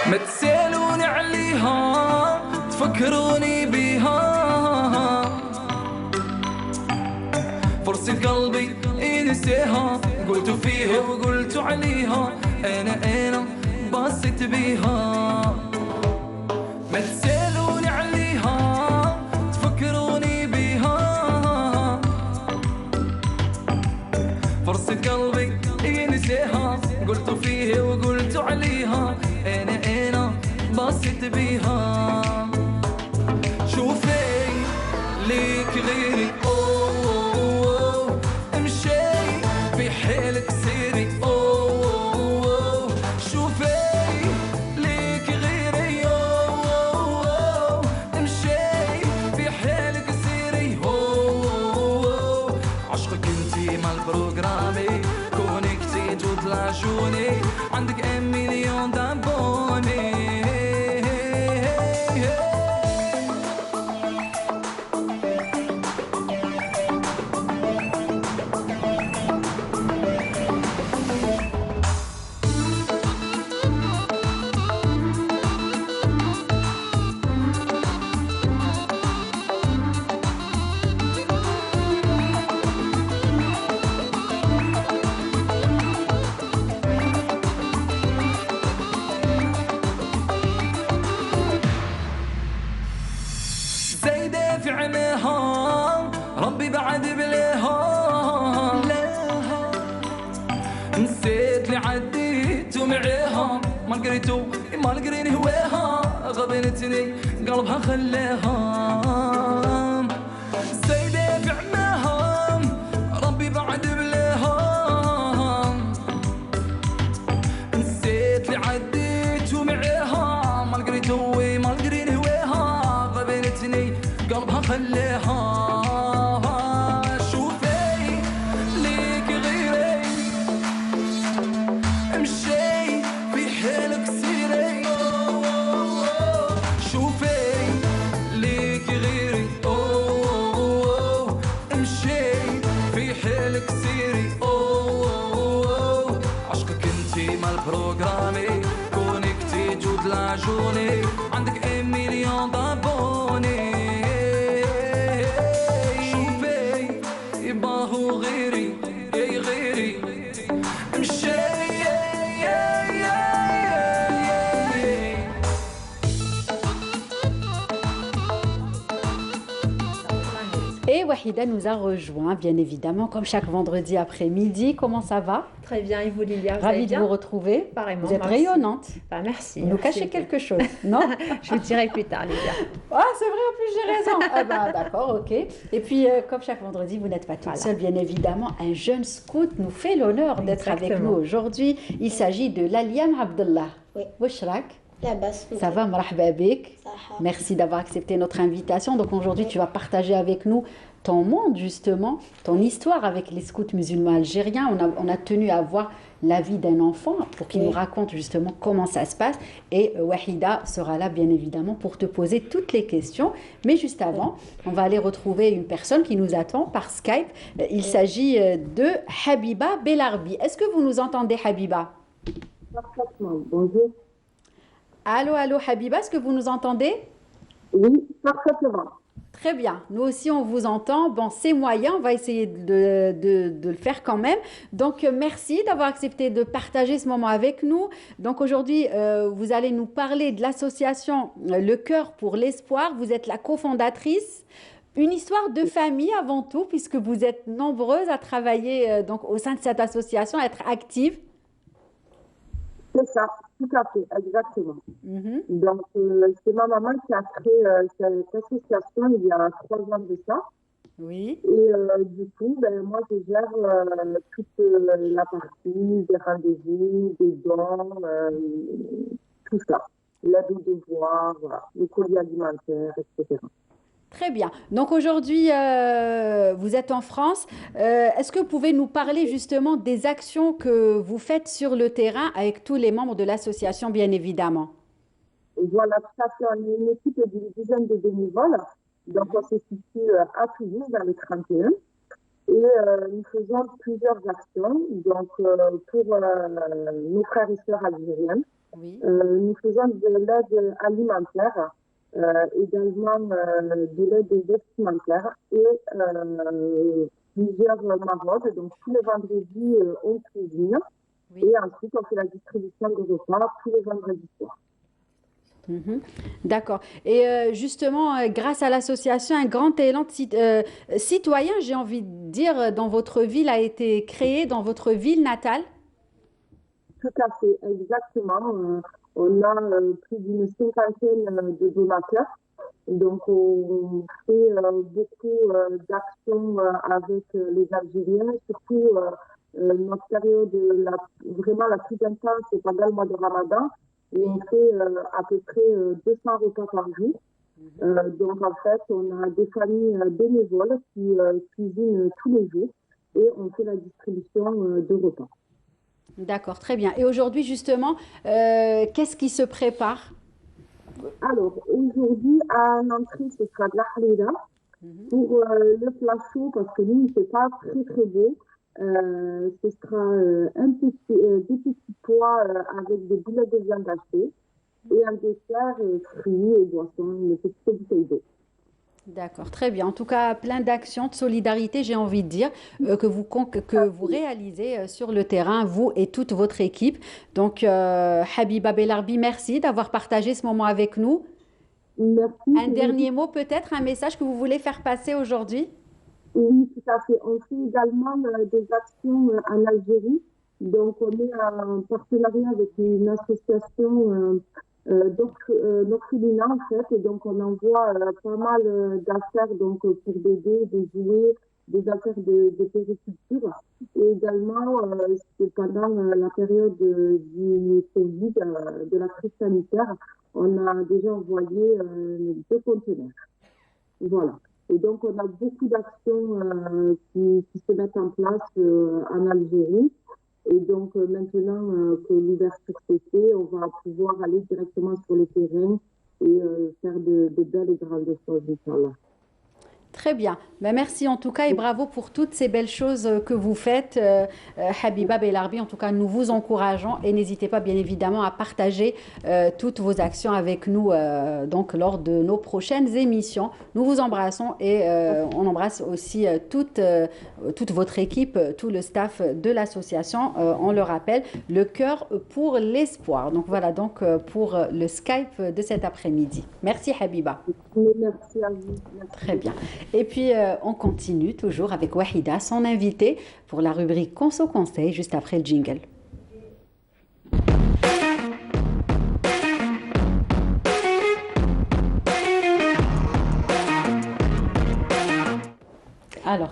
ما تسألوني عليها تفكروني بيها فرصة قلبي ينسيها قلت فيها وقلت عليها أنا بصيت بيها ما تسألوني عليها تفكروني بيها فرصة قلبي ينسيها قلت فيها وقلت عليها أنا بصيت بيها شوفي ليك غيري أوه امشي في حالك سيري أوه شوفي ليك غيري أوه امشي في حالك سيري أوه عشقك انتي مع البروغرامي كونكتي جود لاجوني عندك 1 مليون دابوني ربي بعد بليها لها نسيت اللي عديت ومعيها ما لقيتو ما لقيني هواها غبنتني قلبها خلاها زايدة في عماها ربي بعد بليها نسيت اللي عديت ومعيها ما لقيتو ما لقيني هواها غبنتني قلبها خلاها عندك 1 مليون ضابوني Et Wahida nous a rejoint, bien évidemment, comme chaque vendredi après-midi. Comment ça va? Très bien, et vous, Lilia, vous allez Ravie de bien? vous retrouver. Pareillement, Vous êtes moi aussi. rayonnante. Bah, merci. Vous nous merci cachez beaucoup. quelque chose, non? Je vous dirai plus tard, Lilia. Ah, c'est vrai, en plus j'ai raison. Ah bah, d'accord, ok. Et puis, comme chaque vendredi, vous n'êtes pas toute Voilà. seule, bien évidemment. Un jeune scout nous fait l'honneur d'être avec Exactement. nous aujourd'hui. Il s'agit de Laliam Abdullah. Oui. Washrak. لا بس Ça va, marhaba bik. صح Merci d'avoir accepté notre invitation. Donc aujourd'hui, tu vas partager avec nous ton monde, justement, ton histoire avec les scouts musulmans algériens. On a tenu à voir la vie d'un enfant pour qu'il Oui. nous raconte justement comment ça se passe. Et Wahida sera là, bien évidemment, pour te poser toutes les questions. Mais juste avant, on va aller retrouver une personne qui nous attend par Skype. Il s'agit de Habiba Belarbi. Est-ce que vous nous entendez, Habiba? Parfaitement. Bonjour. Allô, allô, Habiba, est-ce que vous nous entendez? Oui, parfaitement. Très bien, nous aussi on vous entend. Bon, c'est moyen, on va essayer de le faire quand même. Donc, merci d'avoir accepté de partager ce moment avec nous. Donc, aujourd'hui, vous allez nous parler de l'association Le Cœur pour l'Espoir. Vous êtes la cofondatrice. Une histoire de famille avant tout, puisque vous êtes nombreuses à travailler donc, au sein de cette association, à être actives. C'est ça, tout à fait, exactement. Mhm. Donc, c'est ma maman qui a créé cette association il y a 3 ans de ça. Oui, Et du coup, ben, moi, je gère toute la partie des rendez-vous, des dons, tout ça. L'aide aux devoirs, voilà, les colis alimentaires, etc. très bien. Donc aujourd'hui, vous êtes en France. Est-ce que vous pouvez nous parler justement des actions que vous faites sur le terrain avec tous les membres de l'association, bien évidemment? Et voilà, tout à fait. On est une équipe d'une dizaine de bénévoles. Donc, on se situe à Toulouse, dans le 31. Et nous faisons plusieurs actions. Donc, pour nos frères et sœurs algériens, Oui, nous faisons de l'aide alimentaire, également de l'aide vestimentaire et plusieurs maraudes. Donc, tous les vendredis, on cuisine. oui. Et ensuite, on fait la distribution de repas tous les vendredis soirs. Mhm. D'accord. Et justement, grâce à l'association, un grand élan citoyen, j'ai envie de dire, dans votre ville a été créé, dans votre ville natale. Tout à fait, exactement. On a plus d'une cinquantaine de donateurs. Donc, on fait beaucoup d'actions avec les Algériens, surtout notre période vraiment la plus intense, c'est pendant le mois de Ramadan, où on fait à peu près 200 repas par jour. Donc, en fait, on a des familles bénévoles qui cuisinent tous les jours et on fait la distribution de repas. D'accord, très bien. Et aujourd'hui, justement, qu'est-ce qui se prépare? Alors, aujourd'hui, à l'entrée, ce sera de la halira. Pour le plat chaud, parce que nous, il ne fait pas très très beau, ce sera des petits pois avec des boulettes de viande hachée et un dessert, fruits et boissons, une petite bouteille d'eau. D'accord, très bien. En tout cas, plein d'actions de solidarité, j'ai envie de dire, que vous réalisez sur le terrain, vous et toute votre équipe. Donc, Habiba Belarbi, merci d'avoir partagé ce moment avec nous. Merci. Un dernier mot, peut-être, un message que vous voulez faire passer aujourd'hui? Oui, tout à fait. On fait également des actions en Algérie. Donc, on est en partenariat avec une association d'orphelinat, en fait. Et donc, on envoie pas mal d'affaires donc, pour bébés, des jouets, des affaires de périculture. Et également, c'est pendant la période du Covid, de la crise sanitaire, on a déjà envoyé 2 conteneurs. Voilà. Et donc, on a beaucoup d'actions qui se mettent en place en Algérie. Et donc, maintenant que l'ouverture s'est faite, on va pouvoir aller directement sur le terrain et faire de belles et grandes choses, Inch'Allah. Très bien. Ben, merci en tout cas et bravo pour toutes ces belles choses que vous faites, Habiba Belarbi. En tout cas, nous vous encourageons et n'hésitez pas bien évidemment à partager toutes vos actions avec nous donc lors de nos prochaines émissions. Nous vous embrassons et on embrasse aussi toute votre équipe, tout le staff de l'association. On le rappelle, Le Cœur pour l'Espoir. Donc voilà donc pour le Skype de cet après-midi. Merci Habiba. Merci à vous. Merci. Très bien. Et puis, on continue toujours avec Wahida, son invité, pour la rubrique Conso Conseil, juste après le jingle. Alors,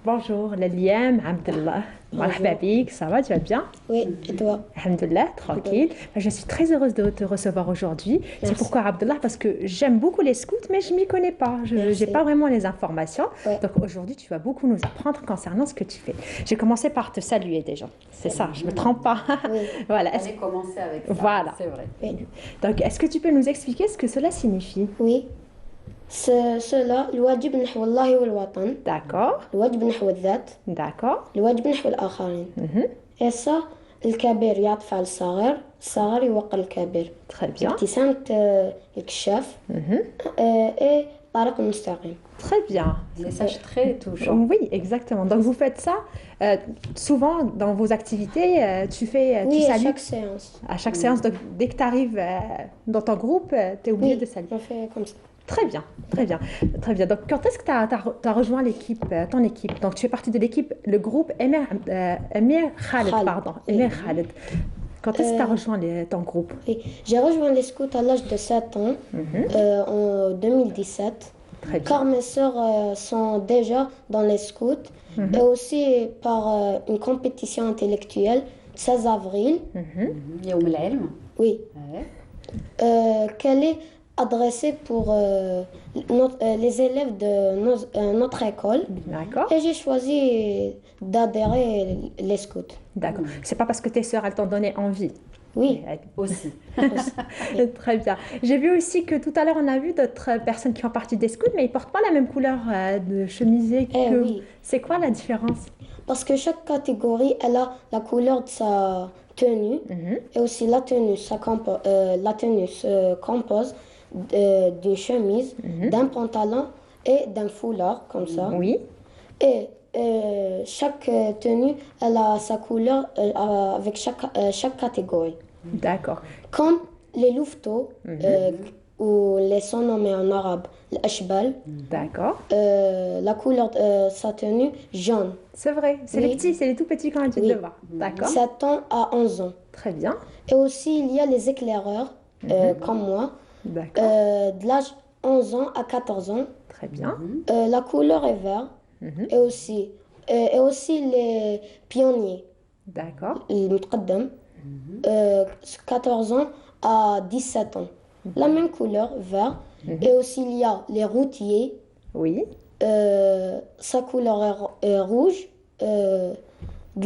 bonjour, Laliam, Abdullah. Marhaba bik, ça va, tu vas bien? Oui, et toi? Alhamdulillah, tranquille. Je suis très heureuse de te recevoir aujourd'hui. C'est pourquoi, Abdullah, parce que j'aime beaucoup les scouts, mais je m'y connais pas. Je n'ai pas vraiment les informations. Ouais. Donc aujourd'hui, tu vas beaucoup nous apprendre concernant ce que tu fais. J'ai commencé par te saluer déjà. C'est ça, je me trompe pas. Oui. Voilà. on allait commencer avec ça. Voilà. C'est vrai. Oui. Donc, est-ce que tu peux nous expliquer ce que cela signifie? Oui. cela الواجب نحو الله والوطن D'accord, الواجب نحو الذات d'accord. الواجب نحو الآخرين et ça الكبير يعطف على الصغير الصغير يوقر الكبير Très bien. ابتسامة الكشاف et طريق المستقيم Très bien. Message très touchant. Oui, exactement. Donc, vous faites ça souvent dans vos activités. Tu fais, tu oui à salues chaque séance à chaque séance. Donc, dès que tu arrives dans ton groupe, tu es obligé oui de saluer. on fait comme ça Très bien, très bien, très bien. Donc, quand est-ce que tu as rejoint l'équipe, ton équipe? Donc, tu es partie de l'équipe, le groupe Emir Khaled, Khaled. pardon. Emir Khaled. Quand est-ce que tu as rejoint ton groupe? oui. J'ai rejoint les scouts à l'âge de 7 ans en 2017 Très bien. car mes sœurs sont déjà dans les scouts et aussi par une compétition intellectuelle 16 avril, Youm al-Ilm. oui, Ouais. qu'elle est adressée pour les élèves de notre école D'accord, et j'ai choisi d'adhérer les scouts. d'accord. C'est pas parce que tes sœurs, elles t'ont donné envie. Oui, Aussi. Très bien. J'ai vu aussi que tout à l'heure, on a vu d'autres personnes qui font partie des scouts, mais ils portent pas la même couleur de chemisier Eh que oui. C'est quoi la différence? parce que chaque catégorie elle a la couleur de sa tenue et aussi la tenue, la tenue se compose d'une chemise, d'un pantalon et d'un foulard comme ça. Oui, Et chaque tenue, elle a sa couleur avec chaque catégorie. d'accord. Comme les louveteaux, ou les sont nommés en arabe, l'ashbal, D'accord. la couleur de sa tenue, jaune. C'est vrai, c'est Oui. les petits, c'est les tout petits quand tu Oui. le vois. D'accord. 7 ans à 11 ans. Très bien. Et aussi, il y a les éclaireurs, comme moi, D'accord. de l'âge 11 ans à 14 ans. Très bien. La couleur est vert. Et aussi les pionniers, D'accord. المتقدم, 14 ans à 17 ans. La même couleur, vert. Et aussi, il y a les routiers. Oui. Sa couleur est rouge, de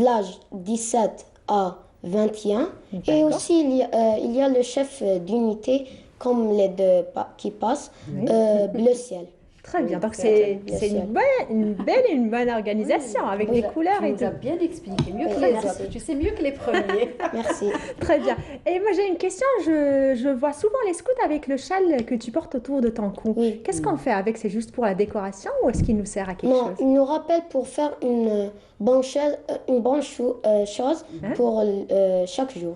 l'âge 17 à 21. Et aussi, il y a le chef d'unité, comme les deux qui passent, bleu ciel. Très bien. Donc, c'est c'est une belle et une bonne organisation avec des couleurs Tu et nous as tout. bien expliqué, mieux que Oui, les merci. autres. Tu sais mieux que les premiers. Merci. Très bien. Et moi, j'ai une question. Je vois souvent les scouts avec le châle que tu portes autour de ton cou. Oui. Qu'est-ce qu'on fait avec? C'est juste pour la décoration ou est-ce qu'il nous sert à quelque Non, chose? il nous rappelle pour faire une bonne chose pour chaque jour.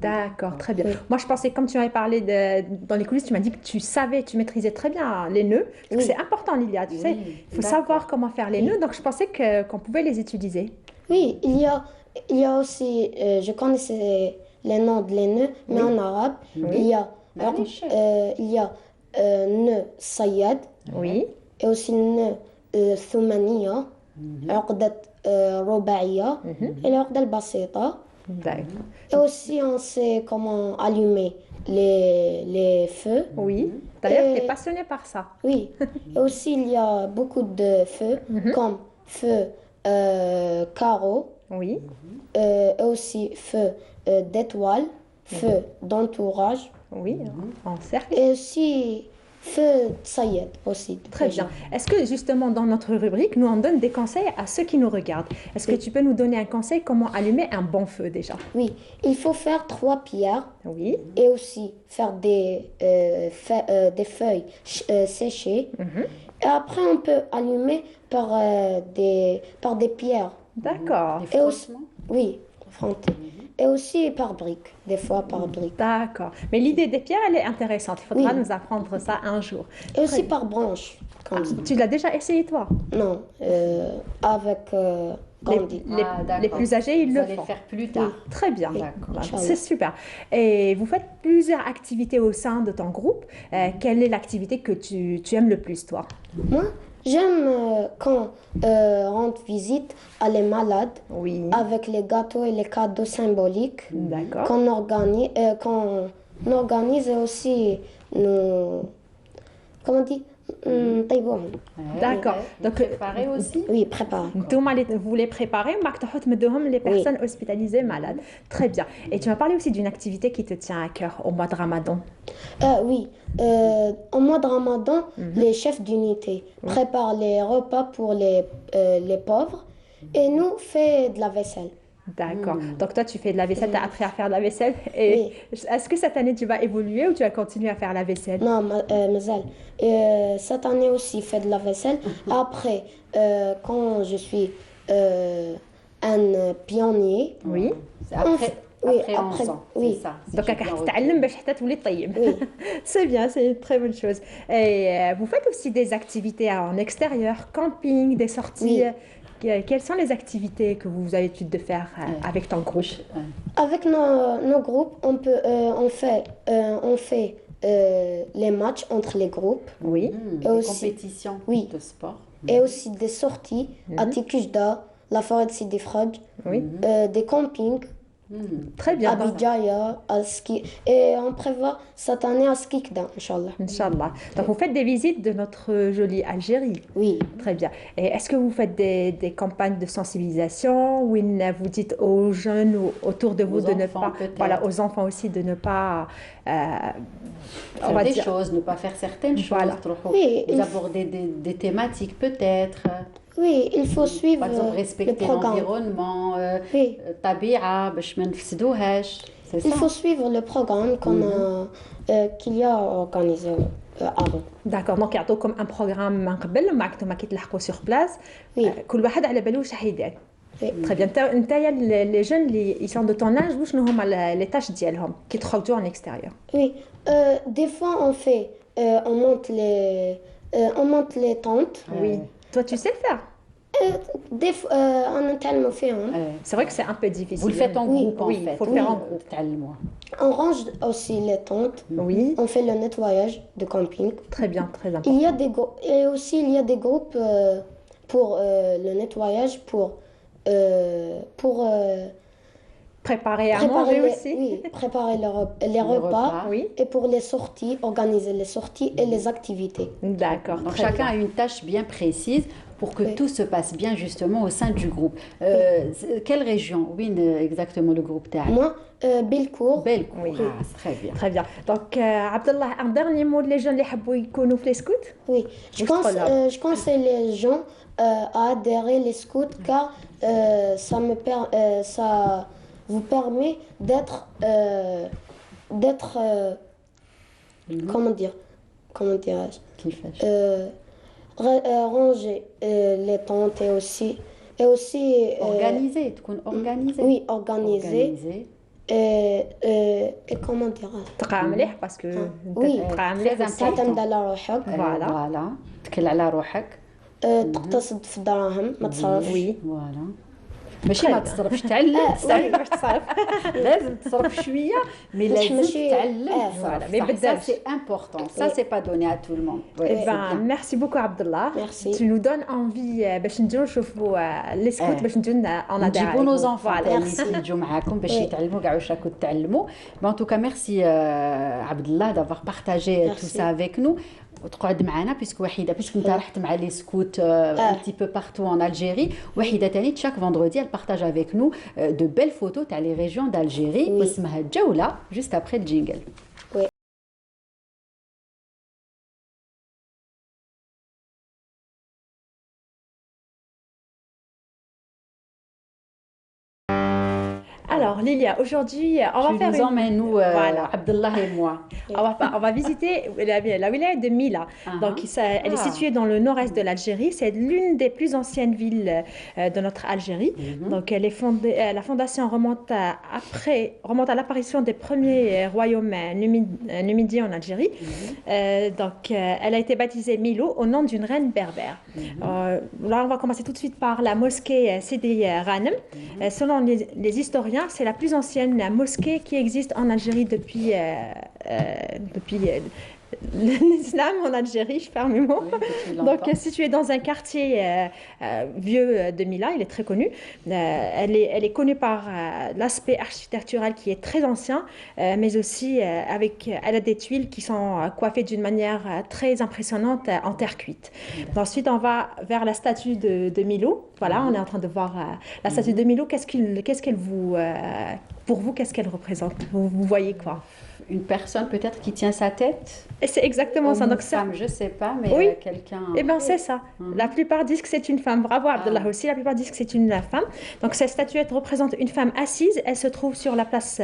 D'accord, très bien. Oui. Moi, je pensais, comme tu m'avais parlé dans les coulisses, tu m'as dit que tu savais, tu maîtrisais très bien les nœuds. Parce que Oui. c'est important, Lilia, tu sais. Il faut savoir comment faire les nœuds. Donc, je pensais qu'on pouvait les utiliser. Oui, il y a aussi, je connaissais les noms de les nœuds, mais en arabe, il y a, nœud Sayad, Oui. et aussi le nœud Thumaniya, عقدة رباعية, et l'عقدة البسيطة. D'accord. Et aussi, on sait comment allumer les feux. Oui. D'ailleurs, tu es Et- passionnée par ça. Oui. Et aussi, il y a beaucoup de feux, comme feu carreau, Oui. et aussi feu d'étoile, feu d'entourage, Oui. En cercle. et aussi feu Sayed aussi. Très bien. Est-ce que justement dans notre rubrique, nous on donne des conseils à ceux qui nous regardent? Est-ce que tu peux nous donner un conseil comment allumer un bon feu déjà? Oui, il faut faire 3 pierres Oui. et aussi faire des feuilles séchées. Et après, on peut allumer par des pierres. D'accord. Les Et aussi, frottements. oui, frotter. Et aussi par briques, des fois par briques. D'accord. Mais l'idée des pierres, elle est intéressante. Il faudra Oui. nous apprendre ça un jour. Et aussi par branches. comme ça. Tu l'as déjà essayé toi? Non, avec Gandhi. Les plus âgés, ils Vous le allez font. faire plus tard. Très bien. D'accord. Voilà, Inch'Allah. c'est super. Et vous faites plusieurs activités au sein de ton groupe. Quelle est l'activité que tu aimes le plus, toi? Moi, j'aime quand rendre visite à les malades Oui. avec les gâteaux et les cadeaux symboliques D'accord. qu'on organise et aussi nous... Comment on dit? طيبوهم. Ouais, D'accord. ouais. Donc, Préparé aussi. Oui, préparé. vous les préparez, les personnes hospitalisées malades. Très bien. Et tu m'as parlé aussi d'une activité qui te tient à cœur au mois de Ramadan. Oui, au mois de Ramadan, les chefs d'unité préparent les repas pour les pauvres et nous fait de la vaisselle. D'accord. Donc toi, tu fais de la vaisselle, tu as appris à faire de la vaisselle. Et est-ce que cette année, tu vas évoluer ou tu vas continuer à faire la vaisselle? Non, Mazel. Cette année aussi, fait de la vaisselle. Après, quand je suis un pionnier, Oui. C'est après, Oui, après après, 11 ans. oui. C'est ça. si Donc, j'ai à bien retenu. تتعلم باش حتى تولي طيب. Oui. C'est bien, c'est une très bonne chose. Et vous faites aussi des activités en extérieur, camping, des sorties. Oui. Quelles sont les activités que vous avez l'habitude de faire avec ton groupe? Avec nos groupes, on fait les matchs entre les groupes Oui. et Des aussi, compétitions Oui. de sport. et aussi des sorties à Tikujda, la forêt de Sidi Frog, Oui. des campings Très bien. à Bijaya, à Ski. Et on prévoit cette année à Skikda, Inch'Allah. Inch'Allah. Donc, vous faites des visites de notre jolie Algérie. Oui. Très bien. Et est-ce que vous faites des campagnes de sensibilisation où vous dites aux jeunes ou autour de vous Aux de ne enfants, pas, peut-être. voilà, aux enfants aussi de ne pas, on Faire va des dire, choses, ne pas faire certaines Voilà. choses. trop- Oui, Vous il- abordez des thématiques peut-être. Oui, il faut suivre Par exemple, le respecter programme. l'environnement, Oui. طبيعة باش ما نفسدوهاش. C'est Il ça. faut suivre le programme qu'il y a organisé avant. d'accord. Donc يعطوكم un programme من قبل ما كيتلحقوا sur place. Oui. كل واحد على باله واش راح يدير. Oui. Très bien. نتايا les jeunes اللي ils sont de ton âge وشنو هما les tâches ديالهم كي تخرجوا en extérieur. Oui, des fois on monte les tentes. Oui. Toi, tu sais le faire. Des fois, on a tellement fait. Hein. C'est vrai que c'est un peu difficile. Vous le faites en Oui, groupe en oui, fait. faut le faire en groupe. تعلموها. On range aussi les tentes. Oui. On fait le nettoyage de camping. Très bien, très important. Il y a et aussi il y a des groupes pour le nettoyage, pour Préparer à préparer manger les, aussi. oui, préparer les repas. repas. Oui. Et pour les sorties, organiser les sorties et les activités. D'accord. Donc très chacun bien. a une tâche bien précise pour que Oui. tout se passe bien justement au sein du groupe. Quelle région? Oui, exactement le groupe تاعك. Moi, Bellecour. Belle. Oui. Ah, c'est très bien. Très bien. Donc, Abdallah, un dernier mot les jeunes اللي يحبوا يكونوا في les scouts. Oui, je conseille les gens à adhérer les scouts car ça vous permet d'être comment dirais-je كيفاش؟ ranger les tentes et aussi Organisé, تكون organisé. oui organiser Organisé. et comment dirais-je تقرا مليح باسكو Oui. تقرا مليح Très aussi. تعتمد على روحك Voilà. Voilà. تكل على روحك. تقتصد في الدراهم ما تصرفش Oui. Voilà. ماشي ما تصرفش تعلم تعرف باش تصرف. لازم تصرف شويه مي مش لازم ماشي- تتعلم voilà. تصرف. Mais صح، ça بالدرج. c'est important, ça c'est pas donné à tout le monde. Ouais, Eh c'est ben, bien. merci beaucoup Abdallah. Merci. Tu nous donnes envie باش نجيو نشوفوا les scouts باش نجيو en adhérer نجيبوا avec nos vous. enfants Voilà. تاني يجوا معاكم باش Oui. يتعلموا كاع واش راكم تتعلموا. En tout cas, merci Abdallah d'avoir partagé tout Merci. ça avec nous. وتقعد معنا بيسك وحيده بيسك انت رحت مع لي سكوت un petit peu partout en Algérie. وحيده تاني chaque vendredi elle partage avec nous de belles photos تاع les régions d'Algérie Oui. واسمها جولة juste après le jingle. Alors, Lilia, aujourd'hui, on va Tu faire nous emmènes, nous, Voilà. Abdullah et moi. On va visiter la wilaya de Mila. Donc, elle est située dans le nord-est de l'Algérie. C'est l'une des plus anciennes villes de notre Algérie. Donc, la fondation remonte à l'apparition des premiers royaumes numidiens en Algérie. Donc, elle a été baptisée Milo au nom d'une reine berbère. Là, on va commencer tout de suite par la mosquée Sidi Ghanem. Selon les historiens, c'est la plus ancienne mosquée qui existe en Algérie depuis l'islam en Algérie, je perds mes mots. Donc, située dans un quartier vieux de Mila, il est très connu. Elle est connue par l'aspect architectural qui est très ancien, mais aussi elle a des tuiles qui sont coiffées d'une manière très impressionnante en terre cuite. Ensuite, on va vers la statue de Milo. Voilà, on est en train de voir la statue de Milo. Pour vous, qu'est-ce qu'elle représente? Vous voyez quoi? Une personne peut-être qui tient sa tête. Et c'est exactement ça. Donc, femme, je ne sais pas, mais oui. Quelqu'un... Eh bien, c'est ça. La plupart disent que c'est une femme. Bravo, Abdullah aussi. La plupart disent que c'est une femme. Donc, cette statuette représente une femme assise. Elle se trouve sur la place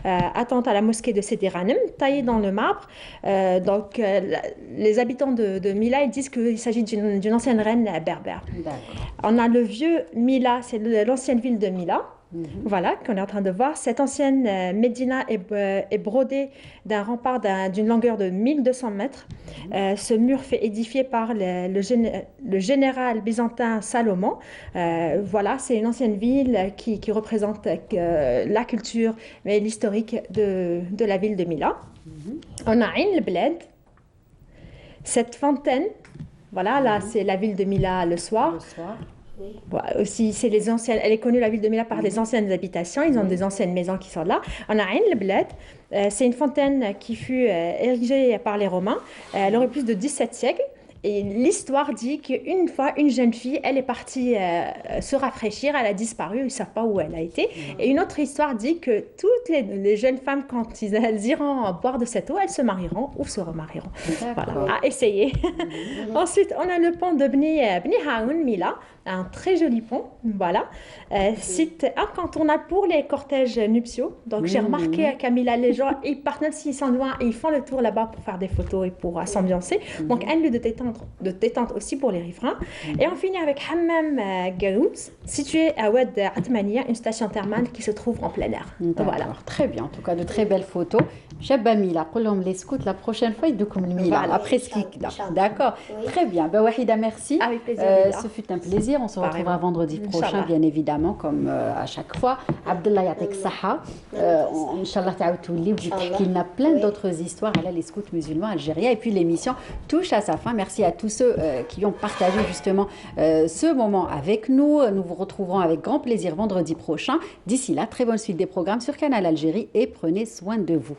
attente à la mosquée de Sidi Ghanem, taillée dans le marbre. Les habitants de Mila, ils disent qu'il s'agit d'une ancienne reine berbère. On a le vieux Mila, c'est l'ancienne ville de Mila. Voilà, qu'on est en train de voir. Cette ancienne médina est brodée d'un rempart d'une longueur de 1200 mètres. Ce mur fait édifié par le général byzantin Salomon. Voilà, c'est une ancienne ville qui représente la culture et l'historique de la ville de Mila. On a Ain el-Bled, cette fontaine. Voilà, là, c'est la ville de Mila le soir. Aussi, c'est les anciennes. Elle est connue, la ville de Mila, par les anciennes habitations. Ils ont des anciennes maisons qui sont là. On a Ain el-Bled. C'est une fontaine qui fut érigée par les Romains. Elle aurait plus de 17 siècles. Et l'histoire dit qu'une fois, une jeune fille, elle est partie se rafraîchir, elle a disparu, ils ne savent pas où elle a été. Et une autre histoire dit que toutes les jeunes femmes, quand elles iront boire de cette eau, elles se marieront ou se remarieront. Voilà, à essayer. Ensuite, on a le pont de Bni Haoun Mila, un très joli pont, voilà. Site incontournable pour les cortèges nuptiaux. Donc, j'ai remarqué à Camilla, les gens, ils partent même s'ils sont loin et ils font le tour là-bas pour faire des photos et pour s'ambiancer. Donc, un lieu de détente aussi pour les riverains. Et on finit avec Hammam Gaouz, situé à Oued Atmania, une station thermale qui se trouve en plein air. Voilà. Très bien, en tout cas, de très belles photos. Chaba Mila, les scouts, la prochaine fois, ils doivent Mila, après ce qui d'accord. Très bien. Ben, Wahida, merci. Avec plaisir. Ce fut un plaisir. On se retrouvera vendredi prochain, bien évidemment, comme à chaque fois. Abdullah Yatek Saha, Inch'Allah Ta'outouli, il y a plein d'autres histoires à les scouts musulmans algériens. Et puis l'émission touche à sa fin. Merci à tous ceux qui ont partagé justement ce moment avec nous. Nous vous retrouverons avec grand plaisir vendredi prochain. D'ici là, très bonne suite des programmes sur Canal Algérie et prenez soin de vous.